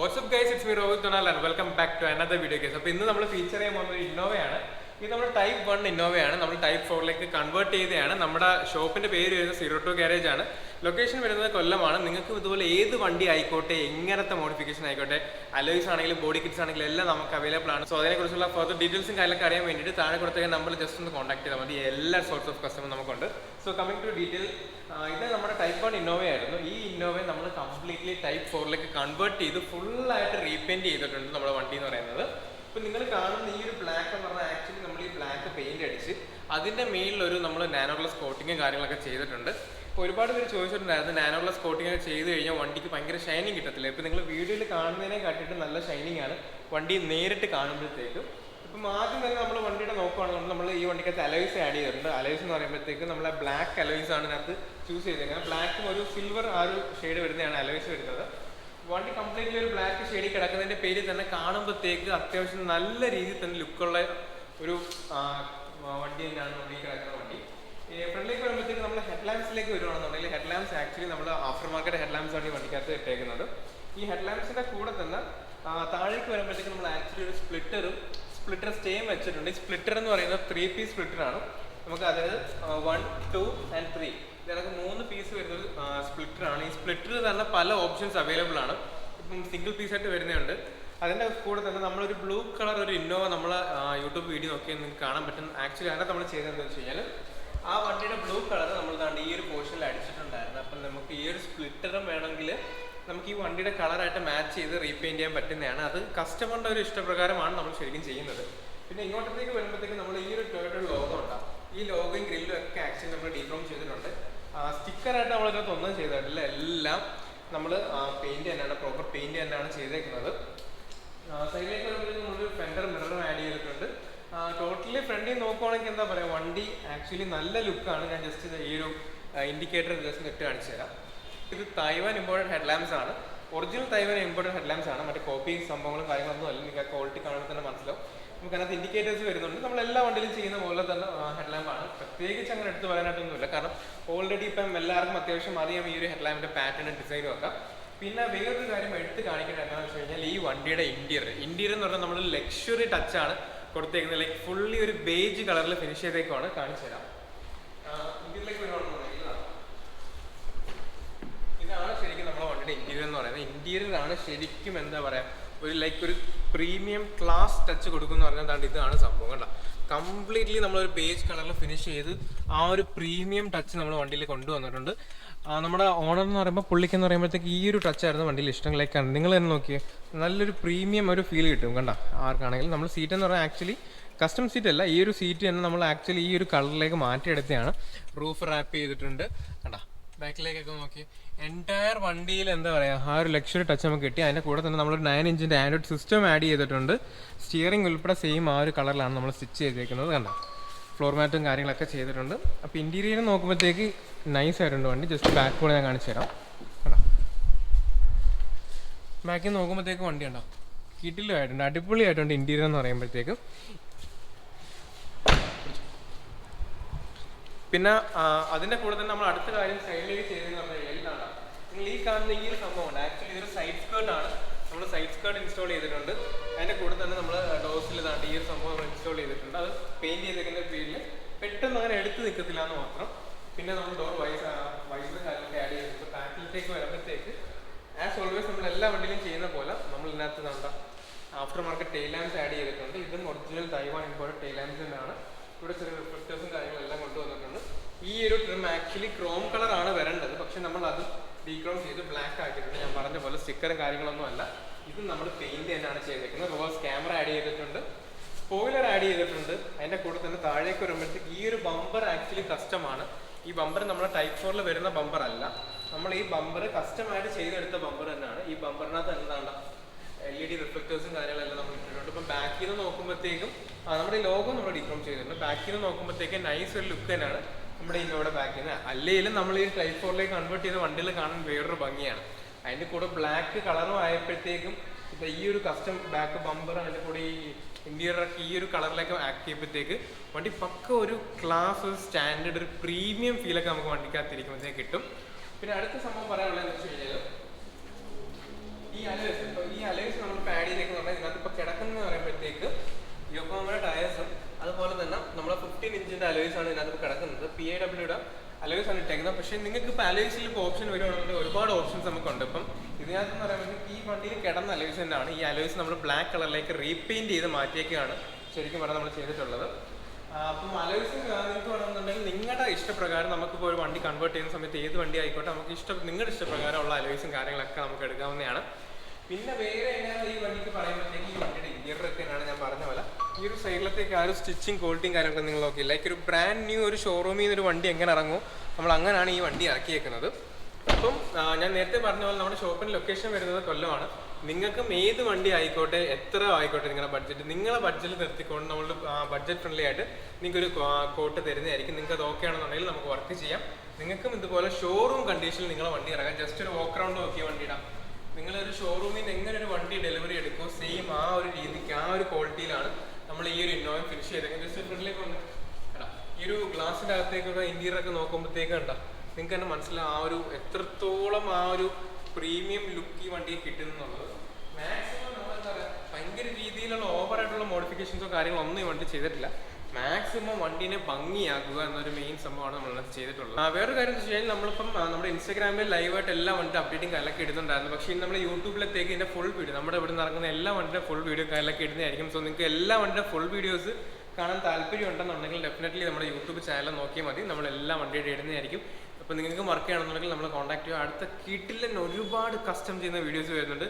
What's up guys, it's me Rohit Donal and welcome back to another video guys. അപ്പോൾ ഇന്ന് നമ്മൾ feature ചെയ്യാൻ പോകുന്നത് ഇന്നോവയാണ്. ഇത് നമ്മുടെ ടൈപ്പ് 1 ഇന്നോവയാണ്. നമ്മൾ ടൈപ്പ് 4ലേക്ക് കൺവേർട്ട് ചെയ്തതാണ്. നമ്മുടെ ഷോപ്പിന്റെ പേര് വരുന്നത് 02 ഗാരേജ് ആണ്. ലൊക്കേഷൻ വരുന്നത് കൊല്ലമാണ്. നിങ്ങൾക്ക് ഇതുപോലെ ഏത് വണ്ടി ആയിക്കോട്ടെ, എങ്ങനത്തെ മോഡിഫിക്കേഷൻ ആയിക്കോട്ടെ, അലോയ്സ് ആണെങ്കിലും ബോഡി കിറ്റ്സ് ആണെങ്കിലും എല്ലാം നമുക്ക് അവൈലബിൾ ആണ്. സോ അതിനെക്കുറിച്ചുള്ള ഫർദർ ഡീറ്റെയിൽസും കാര്യങ്ങളൊക്കെ അറിയാൻ വേണ്ടിയിട്ട് താഴെ കൊടുത്ത നമ്പർ ജസ്റ്റ് ഒന്ന് കോൺടാക്ട് ചെയ്താൽ മതി. എല്ലാ സോർട്സ് ഓഫ് കസ്റ്റമർ നമുക്കുണ്ട്. സോ കമ്മിങ് ടു ഡീറ്റെയിൽ, ഇത് നമ്മുടെ ടൈപ്പ് 1 ഇന്നോവ ആയിരുന്നു. ഈ ഇന്നോവയെ നമ്മൾ കംപ്ലീറ്റ്ലി ടൈപ്പ് 4ലേക്ക് കൺവേർട്ട് ചെയ്ത് ഫുള്ളായിട്ട് റീപെയിൻറ്റ് ചെയ്തിട്ടുണ്ട് നമ്മുടെ വണ്ടി എന്ന് പറയുന്നത്. ഇപ്പോൾ നിങ്ങൾ കാണുന്ന ഈ ഒരു ബ്ലാക്ക് എന്ന് പറഞ്ഞാൽ ആക്ച്വലി നമ്മൾ ഈ ബ്ലാക്ക് പെയിന്റ് അടിച്ച് അതിൻ്റെ മേളിലൊരു നമ്മൾ നാനോഗ്ലാസ് കോട്ടിങ്ങും കാര്യങ്ങളൊക്കെ ചെയ്തിട്ടുണ്ട്. ഇപ്പോൾ ഒരുപാട് പേര് ചോദിച്ചിട്ടുണ്ടായിരുന്നു നാനോഗ്ലാസ് കോട്ടിങ് ഒക്കെ ചെയ്ത് കഴിഞ്ഞാൽ വണ്ടിക്ക് ഭയങ്കര ഷൈനിങ് കിട്ടത്തില്ല. ഇപ്പോൾ നിങ്ങൾ വീഡിയോയിൽ കാണുന്നതിനെ കാട്ടിയിട്ട് നല്ല ഷൈനിങ് ആണ് വണ്ടി നേരിട്ട് കാണുമ്പോഴത്തേക്കും. ഇപ്പം ആദ്യം തന്നെ നമ്മൾ വണ്ടിയുടെ നോക്കുകയാണെന്നുണ്ടെങ്കിൽ നമ്മൾ ഈ വണ്ടിക്കകത്ത് അലോയ്സ് ആഡ് ചെയ്തിട്ടുണ്ട്. അലോയ്സ് എന്ന് പറയുമ്പോഴത്തേക്ക് നമ്മളെ ബ്ലാക്ക് അലോയ്സ് ആണ് ഇതിനകത്ത് ചൂസ് ചെയ്തേക്കുന്നത്. ബ്ലാക്കും ഒരു സിൽവർ ആ ഒരു ഷെയ്ഡ് വരുന്നതാണ് അലോയ്സ് വരുന്നത്. വണ്ടി കംപ്ലീറ്റ്ലി ഒരു ബ്ലാക്ക് ഷെയ്ഡിൽ കിടക്കുന്നതിൻ്റെ പേര് തന്നെ കാണുമ്പോഴത്തേക്ക് അത്യാവശ്യം നല്ല രീതിയിൽ തന്നെ ലുക്കുള്ള ഒരു വണ്ടി തന്നെയാണ് നമ്മൾ ഈ കിടക്കുന്ന വണ്ടി. ഫ്രണ്ടിലേക്ക് വരുമ്പോഴത്തേക്ക് നമ്മൾ ഹെഡ് ലാംപ്സിലേക്ക് വരുവാണെന്നുണ്ടെങ്കിൽ ഹെഡ് ലാംപ്സ് ആക്ച്വലി നമ്മൾ ആഫ്റ്റർ മാർക്കറ്റ് ഹെഡ് ലാംപ്സ് ആണ് ഈ വണ്ടിക്കകത്ത് ഇട്ടേക്കുന്നത്. ഈ ഹെഡ് ലാംപ്സിൻ്റെ കൂടെ തന്നെ താഴേക്ക് വരുമ്പോഴത്തേക്ക് നമ്മൾ ആക്ച്വലി ഒരു സ്പ്ലിറ്റർ സ്റ്റേയും വെച്ചിട്ടുണ്ട്. ഈ സ്പ്ലിറ്റർ എന്ന് പറയുന്നത് 3 പീസ് സ്പ്ലിറ്റർ ആണ്. നമുക്ക് അതായത് 1, 2 and 3 ഇതിനൊക്കെ 3 പീസ് വരുന്നൊരു സ്പ്ലിറ്റർ ആണ്. ഈ സ്പ്ലിറ്റർ തന്നെ പല ഓപ്ഷൻസ് അവൈലബിൾ ആണ്. ഇപ്പം സിംഗിൾ പീസായിട്ട് വരുന്നുണ്ട്. അതിൻ്റെ കൂടെ തന്നെ നമ്മളൊരു ബ്ലൂ കളർ ഒരു ഇന്നോവ നമ്മൾ യൂട്യൂബ് വീഡിയോ നോക്കിയാൽ നിങ്ങൾക്ക് കാണാൻ പറ്റും. ആക്ച്വലി അതിനകത്ത് നമ്മൾ ചെയ്തതെന്ന് വെച്ച് കഴിഞ്ഞാൽ ആ വണ്ടിയുടെ ബ്ലൂ കളർ നമ്മൾ ഈ ഒരു പോർഷനിൽ അടിച്ചിട്ടുണ്ടായിരുന്നു. അപ്പം നമുക്ക് ഈ ഒരു സ്പ്ലിറ്ററും വേണമെങ്കിൽ നമുക്ക് ഈ വണ്ടിയുടെ കളറായിട്ട് മാച്ച് ചെയ്ത് റീപെയിൻറ്റ് ചെയ്യാൻ പറ്റുന്നതാണ്. അത് കസ്റ്റമറിൻ്റെ ഒരു ഇഷ്ടപ്രകാരമാണ് നമ്മൾ ശരിക്കും ചെയ്യുന്നത്. പിന്നെ ഇങ്ങോട്ടത്തേക്ക് വരുമ്പോഴത്തേക്ക് നമ്മൾ ഈ ഒരു ടൊയോട്ടയുടെ ലോഗോ ഉണ്ടാകും. ഈ ലോഗോയും ഗ്രില്ലും ഒക്കെ ആക്ച്വലി നമ്മൾ ഡീക്രോം ചെയ്തിട്ടുണ്ട്. സ്റ്റിക്കറായിട്ട് നമ്മളിതിനകത്ത് ഒന്നും ചെയ്തിട്ടില്ല. എല്ലാം നമ്മൾ പെയിൻറ്റ് തന്നെയാണ്, പ്രോപ്പർ പെയിൻറ്റ് തന്നെയാണ് ചെയ്തേക്കുന്നത്. സൈഡിലേക്ക് വരുമ്പോഴത്തേക്ക് നമ്മളൊരു ഫെൻഡർ മിററും ആഡ് ചെയ്തിട്ടുണ്ട്. ടോട്ടലി ഫ്രണ്ടിൽ നോക്കുവാണെങ്കിൽ എന്താ പറയുക, വണ്ടി ആക്ച്വലി നല്ല ലുക്കാണ്. ഞാൻ ജസ്റ്റ് ഈ ഒരു ഇൻഡിക്കേറ്റർ ജസ്റ്റ് ഇട്ട് കാണിച്ചു തരാം. ഇത് തൈവാൻ ഇമ്പോർട്ടഡ് ഹെഡ് ലാംപ്സ് ആണ്. Original Taiwan imported head lamps ആണ്. മറ്റേ കോപ്പി സംഭവങ്ങളും കാര്യങ്ങളൊന്നും അല്ല. നിങ്ങൾക്ക് ആ ക്വാളിറ്റി കാണുമ്പോൾ തന്നെ മനസ്സിലാവും. നമുക്ക് അതിനകത്ത് ഇൻഡിക്കേറ്റേഴ്സ് വരുന്നുണ്ട്. നമ്മൾ എല്ലാ വണ്ടിയിലും ചെയ്യുന്ന പോലെ തന്നെ ഹെഡ് ലാമ്പാണ്. പ്രത്യേകിച്ച് അങ്ങനെ എടുത്ത് പറയാനായിട്ടൊന്നുമില്ല. കാരണം ഓൾറെഡി ഇപ്പം എല്ലാവർക്കും അത്യാവശ്യം അറിയാം ഈ ഒരു ഹെഡ് ലാമ്പിൻ്റെ പാറ്റേണും ഡിസൈനും ഒക്കെ. പിന്നെ വേറൊരു കാര്യം എടുത്ത് കാണിക്കേണ്ടത് എന്താണെന്ന് വെച്ച് കഴിഞ്ഞാൽ ഈ വണ്ടിയുടെ ഇൻറ്റീരിയർ എന്ന് പറഞ്ഞാൽ നമ്മൾ ലക്ഷറി ടച്ചാണ് കൊടുത്തേക്കുന്നത്. ലൈക്ക് ഫുള്ളി ഒരു ബേജ് കളറിൽ ഫിനിഷ് ചെയ്തേക്കുവാണ്. കാണിച്ചു തരാം. ഇന്ത്യയിലേക്ക് വരുവാണെന്നുണ്ടെങ്കിൽ ഇതാണ് ശരിക്കും നമ്മുടെ വണ്ടിയുടെ ഇൻറ്റീരിയർ എന്ന് പറയുന്നത്. ഇൻറ്റീരിയറാണ് ശരിക്കും എന്താ പറയുക ഒരു പ്രീമിയം ക്ലാസ് ടച്ച് കൊടുക്കുമെന്ന് പറഞ്ഞാൽ ഇതാണ് സംഭവം. കണ്ട കംപ്ലീറ്റ്ലി നമ്മളൊരു ബേജ് കളറിൽ ഫിനിഷ് ചെയ്ത് ആ ഒരു പ്രീമിയം ടച്ച് നമ്മൾ വണ്ടിയിൽ കൊണ്ടുവന്നിട്ടുണ്ട്. നമ്മുടെ ഓണർ എന്ന് പറയുമ്പോൾ പുള്ളിക്കെന്ന് പറയുമ്പോഴത്തേക്ക് ഈ ഒരു ടച്ചായിരുന്നു വണ്ടിയിൽ ഇഷ്ടങ്ങളിലേക്കാണ്. നിങ്ങൾ തന്നെ നോക്കിയേ, നല്ലൊരു പ്രീമിയം ഒരു ഫീൽ കിട്ടും. കണ്ട ആർക്കാണെങ്കിലും നമ്മൾ സീറ്റ് എന്ന് പറഞ്ഞാൽ ആക്ച്വലി കസ്റ്റം സീറ്റ് അല്ല, ഈ ഒരു സീറ്റ് തന്നെ നമ്മൾ ആക്ച്വലി ഈ ഒരു കളറിലേക്ക് മാറ്റിയെടുത്തതാണ്. റൂഫ് റാപ്പ് ചെയ്തിട്ടുണ്ട്. കണ്ട ബാക്കിലേക്കൊക്കെ നോക്കി എൻറ്റയർ വണ്ടിയിൽ എന്താ പറയുക ആ ഒരു ലക്ഷറി ടച്ച് നമുക്ക് കിട്ടി. അതിൻ്റെ കൂടെ തന്നെ നമ്മളൊരു 9 ഇഞ്ചിൻ്റെ ആൻഡ്രോയിഡ് സിസ്റ്റം ആഡ് ചെയ്തിട്ടുണ്ട്. സ്റ്റിയറിംഗ് ഉൾപ്പെടെ സെയിം ആ ഒരു കളറിലാണ് നമ്മൾ സ്റ്റിച്ച് ചെയ്തേക്കുന്നത്. കണ്ട ഫ്ലോർ മാറ്റും കാര്യങ്ങളൊക്കെ ചെയ്തിട്ടുണ്ട്. അപ്പോൾ ഇൻറ്റീരിയർ നോക്കുമ്പോഴത്തേക്ക് നൈസ് ആയിട്ടുണ്ട് വണ്ടി. ജസ്റ്റ് ബാക്ക് കൂടെ ഞാൻ കാണിച്ചു തരാം. കണ്ടോ ബാക്കിൽ നോക്കുമ്പോഴത്തേക്ക് വണ്ടി ഉണ്ടോ കിടിലമായിട്ടുണ്ട്, അടിപൊളിയായിട്ടുണ്ട് ഇൻറ്റീരിയർ എന്ന് പറയുമ്പോഴത്തേക്കും. പിന്നെ അതിൻ്റെ കൂടെ തന്നെ നമ്മൾ അടുത്ത കാര്യം സൈഡിലേക്ക് ചെയ്തതെന്ന് പറഞ്ഞു കഴിഞ്ഞാൽ ഇതാണ്. നിങ്ങൾ ഈ കാണുന്ന ഈ ഒരു സംഭവമുണ്ട്. ആക്ച്വലി ഇതൊരു സൈഡ് സ്കേർട്ടാണ്. നമ്മൾ സൈഡ് സ്കേർട്ട് ഇൻസ്റ്റാൾ ചെയ്തിട്ടുണ്ട്. അതിൻ്റെ കൂടെ തന്നെ നമ്മൾ ഡോസിൽ ഇതാണ്ട് ഈ ഒരു സംഭവം ഇൻസ്റ്റാൾ ചെയ്തിട്ടുണ്ട്. അത് പെയിൻറ്റ് ചെയ്തേക്കുന്ന ഫീൽഡിൽ പെട്ടെന്ന് അങ്ങനെ എടുത്ത് നിൽക്കത്തില്ല എന്ന് മാത്രം. പിന്നെ നമ്മൾ ഡോർ വൈസറും കാര്യങ്ങളൊക്കെ ആഡ് ചെയ്തിട്ടുണ്ട്. ബാക്കിലേക്ക് വരുമ്പോഴത്തേക്ക് ആസ് ഓൾവേസ് നമ്മൾ എല്ലാ വണ്ടിയിലും ചെയ്യുന്ന പോലെ നമ്മൾ ഇതിനകത്ത് നമ്മുടെ after market tail lamps add ചെയ്തിട്ടുണ്ട്. ഇതും original Taiwan imported tail lamps തന്നെയാണ്. ഇവിടെ ചെറിയ റിഫ്ലക്റ്റേഴ്സും കാര്യങ്ങളെല്ലാം കൊണ്ടുവന്നിട്ടുണ്ട്. ഈ ഒരു ട്രിം ആക്ച്വലി ക്രോം കളറാണ് വരേണ്ടത്, പക്ഷെ നമ്മൾ അത് ഡീക്രോം ചെയ്ത് ബ്ലാക്ക് ആക്കിയിട്ടുണ്ട്. ഞാൻ പറഞ്ഞ പോലെ സ്റ്റിക്കറും കാര്യങ്ങളൊന്നും അല്ല, ഇത് നമ്മൾ പെയിൻറ്റ് തന്നെയാണ് ചെയ്തേക്കുന്നത്. റിവേഴ്സ് ക്യാമറ ആഡ് ചെയ്തിട്ടുണ്ട്, സ്പോയിലർ ആഡ് ചെയ്തിട്ടുണ്ട്. അതിൻ്റെ കൂടെ തന്നെ താഴേക്ക് വരുമ്പോഴത്തേക്ക് ഈ ഒരു ബമ്പർ ആക്ച്വലി കസ്റ്റമാണ്. ഈ ബമ്പർ നമ്മുടെ ടൈപ്പ് 4 വരുന്ന ബമ്പർ അല്ല, നമ്മൾ ഈ ബമ്പർ കസ്റ്റമായിട്ട് ചെയ്തെടുത്ത ബമ്പർ തന്നെയാണ്. ഈ ബമ്പറിനകത്ത് എന്താണ് LED റിഫ്ലക്റ്റേഴ്സും കാര്യങ്ങളെല്ലാം നമ്മൾ ഇട്ടിട്ടുണ്ട്. ഇപ്പം ബാക്കിൽ നിന്ന് നോക്കുമ്പോഴത്തേക്കും നമ്മുടെ ഈ ലോഗോ നമ്മൾ ഡീക്രോം ചെയ്തിട്ടുണ്ട്. ബാക്കിൽ നിന്ന് നോക്കുമ്പോഴത്തേക്കും നൈസ് ഒരു ലുക്ക് തന്നെയാണ് നമ്മുടെ ഇന്നോടെ ബാക്കിൽ നിന്ന്. അല്ലെങ്കിലും നമ്മൾ ഈ ടൈപ്പ് 4ലേക്ക് കൺവേർട്ട് ചെയ്ത വണ്ടിയിൽ കാണാൻ വേറൊരു ഭംഗിയാണ്. അതിൻ്റെ കൂടെ ബ്ലാക്ക് കളറും ആയപ്പോഴത്തേക്കും ഇപ്പം ഈ ഒരു കസ്റ്റം ബാക്ക് ബമ്പർ അതിൻ്റെ കൂടെ ഈ ഇന്റീരിയറൊക്കെ ഈ ഒരു കളറിലേക്ക് ആക്ട് ചെയ്യുമ്പോഴത്തേക്ക് വണ്ടി പക്ക ഒരു ക്ലാസ് സ്റ്റാൻഡേർഡ് ഒരു പ്രീമിയം ഫീലൊക്കെ നമുക്ക് വണ്ടിക്കകത്തിരിക്കുമ്പോഴത്തേക്ക് കിട്ടും. പിന്നെ അടുത്ത സംഭവം പറയാനുള്ളത് എന്ന് വെച്ച് കഴിഞ്ഞാൽ ഈ തന്നെ നമ്മൾ 15 ഇഞ്ചിൻ്റെ അലോയ്സ് ആണ് ഇതിനകത്ത് കിടക്കുന്നത്. PAWയുടെ അലോയ്സ് ആണ് ഇട്ടേക്കുന്നത്. പക്ഷേ നിങ്ങൾക്ക് ഇപ്പോൾ അലോയ്സിൽ ഇപ്പോൾ ഓപ്ഷൻ വരുവാണെങ്കിൽ ഒരുപാട് ഓപ്ഷൻസ് നമുക്കുണ്ട്. ഇപ്പം ഇതിനകത്ത് പറയുമ്പോൾ ഈ വണ്ടിയിൽ കിടന്ന അലോയ്സ് തന്നെയാണ്. ഈ അലോയ്സ് നമ്മൾ ബ്ലാക്ക് കളറിലേക്ക് റീപെയിൻറ്റ് ചെയ്ത് മാറ്റിയൊക്കെയാണ് ശരിക്കും പറഞ്ഞാൽ നമ്മൾ ചെയ്തിട്ടുള്ളത്. അപ്പം അലോയ്സ് നിങ്ങൾക്ക് വേണമെന്നുണ്ടെങ്കിൽ നിങ്ങളുടെ ഇഷ്ടപ്രകാരം നമുക്കിപ്പോൾ ഒരു വണ്ടി കൺവേർട്ട് ചെയ്യുന്ന സമയത്ത് ഏത് വണ്ടി ആയിക്കോട്ടെ നമുക്ക് നിങ്ങളുടെ ഇഷ്ടപ്രകാരമുള്ള അലോയ്സും കാര്യങ്ങളൊക്കെ നമുക്ക് എടുക്കാവുന്നതാണ്. പിന്നെ വേറെ എങ്ങനെയാണ് ഈ വണ്ടിക്ക് പറയുമ്പോഴത്തേക്ക് ഈ വണ്ടിയുടെ ഇന്റീരിയറൊക്കെയാണ് ഞാൻ പറഞ്ഞ പോലെ ഈ ഒരു സൈഡിലത്തേക്ക് ആ ഒരു സ്റ്റിച്ചിങ് ക്വാളിറ്റിയും കാര്യങ്ങളൊക്കെ നിങ്ങൾ നോക്കി. ലൈക്ക് ഒരു ബ്രാൻഡ് ന്യൂ ഒരു ഷോറൂമിൽ നിന്ന് ഒരു വണ്ടി എങ്ങനെ ഇറങ്ങുമോ നമ്മൾ അങ്ങനെയാണ് ഈ വണ്ടി ഇറക്കിയേക്കുന്നത്. അപ്പം ഞാൻ നേരത്തെ പറഞ്ഞ പോലെ നമ്മുടെ ഷോപ്പിൻ്റെ ലൊക്കേഷൻ വരുന്നത് കൊല്ലമാണ്. നിങ്ങൾക്കും ഏത് വണ്ടി ആയിക്കോട്ടെ എത്ര ആയിക്കോട്ടെ നിങ്ങളെ ബഡ്ജറ്റ് നിർത്തിക്കൊണ്ട് നമ്മൾ ബഡ്ജറ്റ് ഫ്രണ്ട്ലി ആയിട്ട് നിങ്ങൾക്കൊരു കോട്ട് തരുന്നതായിരിക്കും. നിങ്ങൾക്ക് അത് ഓക്കെ ആണെന്നുണ്ടെങ്കിൽ നമുക്ക് വർക്ക് ചെയ്യാം. നിങ്ങൾക്കും ഇതുപോലെ ഷോറൂം കണ്ടീഷനിൽ നിങ്ങളെ വണ്ടി ഇറങ്ങാം. ജസ്റ്റ് ഒരു വാക്ക് റൗണ്ട് നോക്കിയ വണ്ടി ഇടാം. നിങ്ങളൊരു ഷോറൂമിൽ നിന്ന് എങ്ങനെ ഒരു വണ്ടി ഡെലിവറി എടുക്കുമോ സെയിം ആ ഒരു രീതിക്ക് ആ ഒരു ക്വാളിറ്റിയിലാണ് നമ്മൾ ഈ ഒരു ഇന്നോവ ഫിനിഷ് ചെയ്തേക്കുന്നത്. ജസ്റ്റ് ഫ്രണ്ടിലേക്ക് വന്ന് ഈ ഒരു ഗ്ലാസിൻ്റെ അകത്തേക്കൊക്കെ ഇന്റീരിയറൊക്കെ നോക്കുമ്പോഴത്തേക്ക് കണ്ട നിങ്ങൾക്ക് തന്നെ മനസ്സിലാവും ആ ഒരു എത്രത്തോളം ആ ഒരു പ്രീമിയം ലുക്ക് ഈ വണ്ടി കിട്ടുന്നുള്ളത്. മാക്സിമം നമ്മൾ എന്താ പറയുക ഭയങ്കര രീതിയിലുള്ള ഓവറായിട്ടുള്ള മോഡിഫിക്കേഷൻസോ കാര്യങ്ങളോ ഒന്നും ഈ വണ്ടി ചെയ്തിട്ടില്ല. മാക്സിമം വണ്ടീനെ ഭംഗിയാക്കുക എന്നൊരു മെയിൻ സംഭവമാണ് നമ്മളത് ചെയ്തിട്ടുള്ളത്. വേറൊരു കാര്യം എന്ന് വെച്ച് കഴിഞ്ഞാൽ നമ്മളിപ്പം നമ്മുടെ ഇൻസ്റ്റാഗ്രാമിൽ ലൈവായിട്ട് എല്ലാ വണ്ടി അപ്ഡേറ്റും കാര്യങ്ങളൊക്കെ ഇടുന്നുണ്ടായിരുന്നു. പക്ഷേ ഇന്ന് നമ്മൾ യൂട്യൂബിലത്തേക്ക് ഇതിൻ്റെ ഫുൾ വീഡിയോ നമ്മുടെ ഇവിടെ നിന്ന് ഇറങ്ങുന്ന എല്ലാ വണ്ടിയുടെ ഫുൾ വീഡിയോ കാര്യങ്ങളൊക്കെ ഇടുന്നതായിരിക്കും. സോ നിങ്ങൾക്ക് എല്ലാ വണ്ടിയുടെ ഫുൾ വീഡിയോസ് കാണാൻ താല്പര്യം ഉണ്ടെന്നുണ്ടെങ്കിൽ ഡെഫിനറ്റ്ലി നമ്മുടെ യൂട്യൂബ് ചാനൽ നോക്കിയാൽ മതി. നമ്മൾ എല്ലാ വണ്ടിയുടെ ഇടുന്നതായിരിക്കും. അപ്പോൾ നിങ്ങൾക്ക് വർക്ക് ചെയ്യണമെന്നുണ്ടെങ്കിൽ നമ്മൾ കോൺടാക്ട് ചെയ്യുക. അടുത്ത കിട്ടില്ല ഒരുപാട് കസ്റ്റം ചെയ്യുന്ന വീഡിയോസ് വരുന്നുണ്ട്.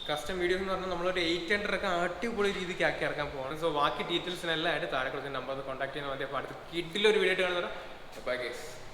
കസ്റ്റം വീഡിയോസ് എന്ന് പറഞ്ഞാൽ നമ്മളൊരു 800 ഒക്കെ അടിപൊളി രീതിക്ക് ആക്കി ഇറക്കാൻ പോവാണ്. സോ ബാക്കി ഡീറ്റെയിൽസിനെല്ലാം ആയിട്ട് താഴെ കൊടുക്കുന്ന നമ്പർ കോൺടാക്ട് ചെയ്യുന്ന മതി. അപ്പോൾ അടുത്ത കിട്ടിലൊരു വീഡിയോ ആയിട്ട് കാണുന്നത്. Bye guys.